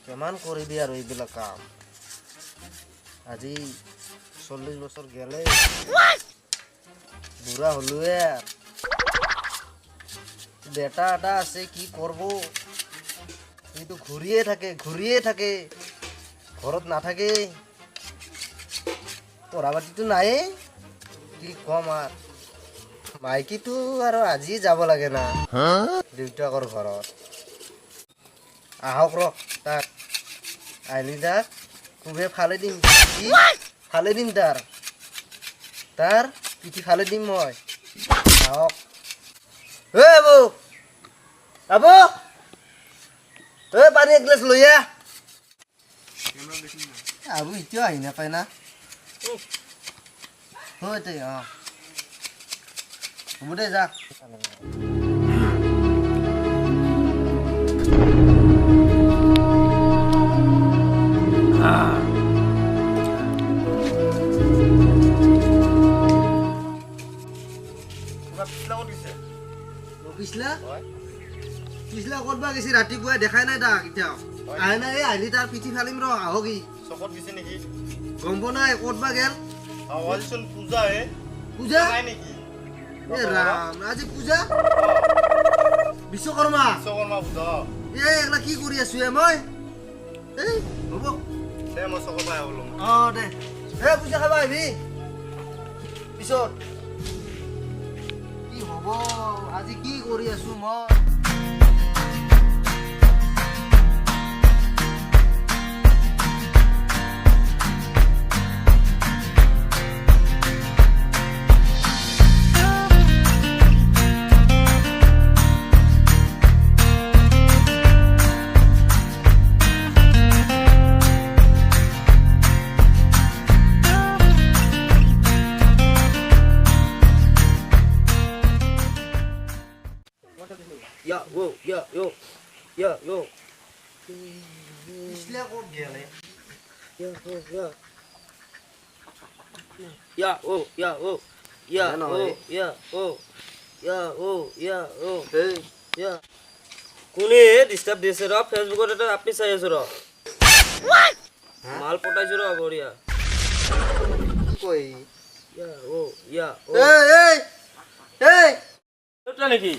Cayman কৰিবি আৰু এইবিলাক কাম আজি 40 বছৰ গেলে বুঢ়া হলোৱে বেটা এটা আছে কি কৰব কিন্তু ঘুৰিয়ে থাকে ঘৰত নাথাকে পঢ়াবাতিটো নাই কি কম আৰ মাইকিটো আৰু আজি যাব লাগে না দেউতাকৰ ঘৰত আহক ৰ তাক আইলি তাক কুবে ফালে দিম তাৰ পিঠি ফালে দিম মই আহক আবু পানী এক গ্লাস লৈ আহ আবু এতিয়াও আহি নাপায় না হ'ব দে যা পিছলা ক'তবা গেছি ৰাতিপুৱাই দেখাই নাই তাক এতিয়াও আহে নাই আহিলি তাৰ পিঠি ফালিম ৰ আহক ই চকত গেছে নেকি গম পোৱা নাই ক'তবা গেল আৱাজচোন পূজা হে পূজা নাই নেকি এ ৰাম আজি পূজা বিশ্বকৰ্মা পূজা এগলা কি কৰি আছো মই এই হ'ব দে মই চকত পাই হ'লো দে পূজা খাবা আহিবি পিছত কি হ'ব আজি কি কৰি আছো মই Yo. Isla ko gele. Yo. Hey. কোনে ডিস্টাৰ্ব দিছে ৰ ফেসবুকত এটা আপনি চাই আছো ৰ মাল পটাইছো ৰ বঢ়িয়া কই এই এটা নেকি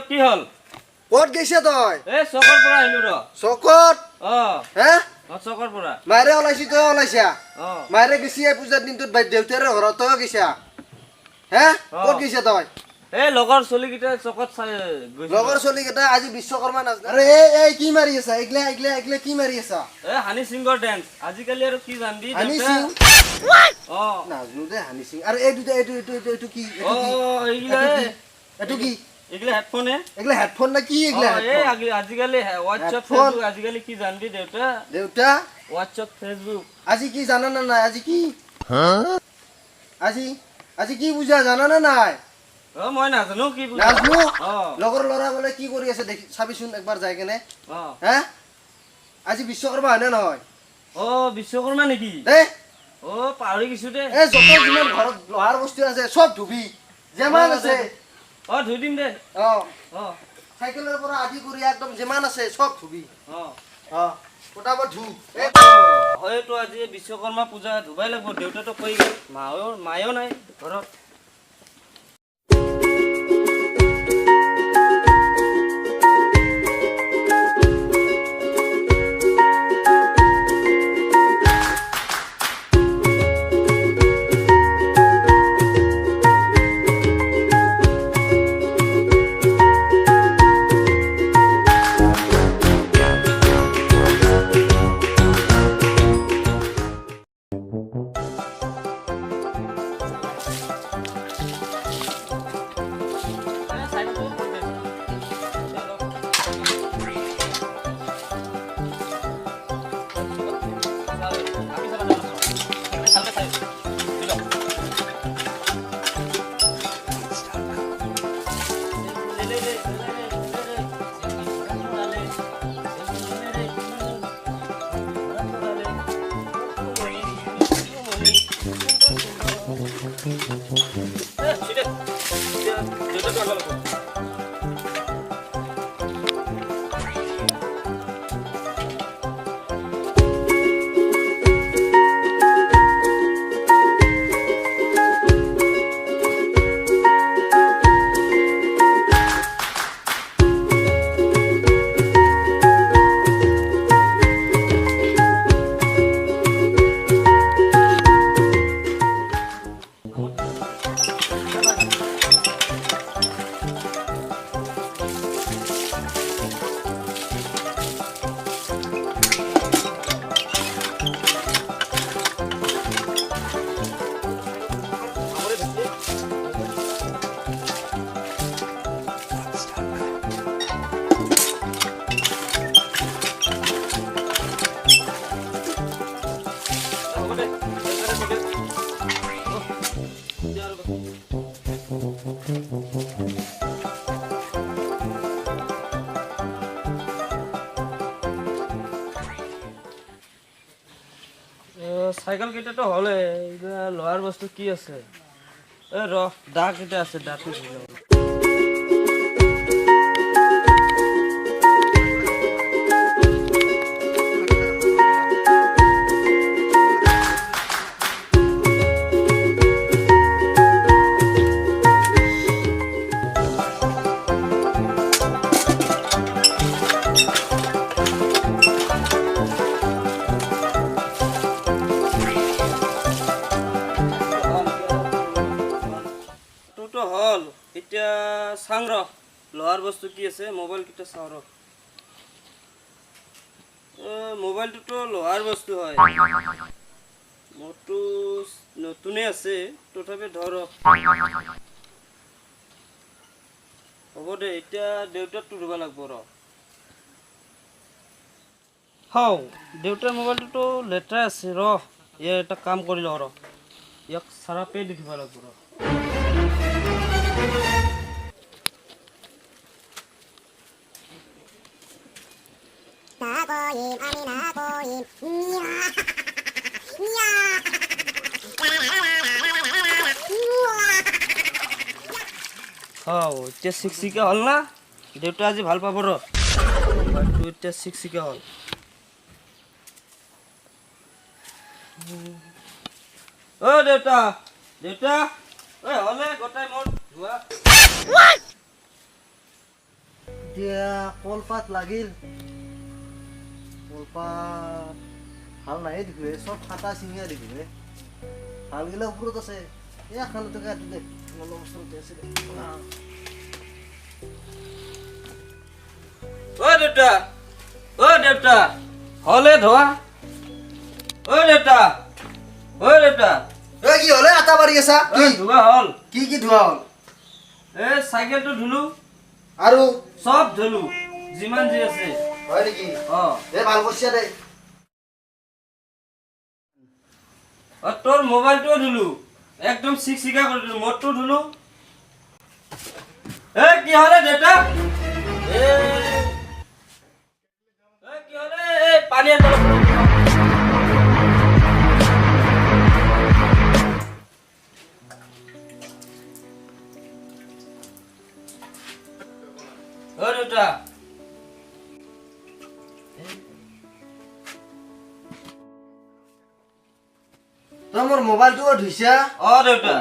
কি হল ক'ত গৈছে তই এ চকৰ পৰা আহিলো ৰ চকত হে চকৰ পৰা মাৰে ওলাইছি তই ওলাইছা অ মাৰে গেছি পূজাৰ দিনটোত দেউতাৰ ঘৰত তই গৈছা হে ক'ত গৈছে তই এই লগৰ চলিকেইটা চকত চাই গৈছে লগৰ চলিকেইটা আজি বিশ্বকৰ্মা নাচ আৰে এই কি মাৰি আছা এগলা কি মাৰি আছা এ হানি সিংৰ ডেন্স আজিকালি আৰু কি জানবি হানি সিং নাজনো দে হানি সিং আৰু এই দুটা এইটো কি এইটো কি এগলা হেডফোন এগলা হেডফোন না কি এগলা এই আজিকালি হোৱাটছআপ ফেসবুক আজিকালি কি জানবি দেউতা হোৱাটছআপ ফেসবুক আজি কি জানা না নাই আজি কি আজি কি বুজা জানা না নাই মই নাজানো কি নাজনো লগৰ লৰা বলে কি কৰি আছে দেখি চাবিচোন একবাৰ যাই কেনে হে আজি বিশ্বকৰ্মা হয়নে নহয় বিশ্বকৰ্মা নেকি পাহৰি গৈছো দে যত যিমান ঘৰত লোহাৰ বস্তু আছে চব ধুবি যেমান আছে ধুই দিম দে চাইকেলৰ পৰা আদি কৰি একদম যিমান আছে চব ধুবি পটাপট ধু হয়তো আজি বিশ্বকৰ্মা পূজা ধুবাই লাগিব দেউতাতো কৈ গ'ল মায়েও নাই ঘৰত চাইকেল কেইটাতো হ'লে এইবাৰ লোৱাৰ বস্তু কি আছে দা কেইটা আছে দাটো ধুই লওঁ। তোৰতো হ'ল এতিয়া চাং ৰ লোহাৰ বস্তু কি আছে মোবাইল কেইটা চাওঁ ৰ মোবাইলটোতো লোহাৰ বস্তু হয় মোৰতো নতুনেই আছে তথাপি ধৰ হ'ব দে এতিয়া দেউতাকটো ধুব লাগিব ৰ হও দেউতাৰ মোবাইলটোতো লেতেৰা আছে ৰ এটা কাম কৰি লওঁ ৰ ইয়াক চাৰাপে দি ধুব লাগিব ৰ এতিয়া চিকচিকা হ'ল না দেউতা আজি ভাল পাব ৰ মোবাইলটো এতিয়া চিকচিকা হ'ল দেউতা দেউতা হ'লে গোটাই মোৰ ধোৱা এতিয়া কলপাত লাগিল কলপাত ভাল নাহে দেখুৱে চব কাটা চিঙিয়া দেখুৱে ভালগিলা ওপৰত আছে এখানতে কাটি দে অলপ ওচৰতে আছে দেউতা হ'লে ধোৱা দেউতা দেউতা কি হলে আটা বাঢ়ি আছা ধোৱা হ'ল কি ধোৱা হ'ল চাইকেলটো ধুলো আৰু চব ধুলো যিমান যি আছে হয় নেকি ভাল কৰিছা দে তোৰ মোবাইলটোও ধুলো একদম চিকচিকা কৰি দিলো মোৰটো ধুলো কি হলে দেউতা কি হলে পানী দেউতা তই মোৰ মোবাইলটোও ধুইছা দেউতা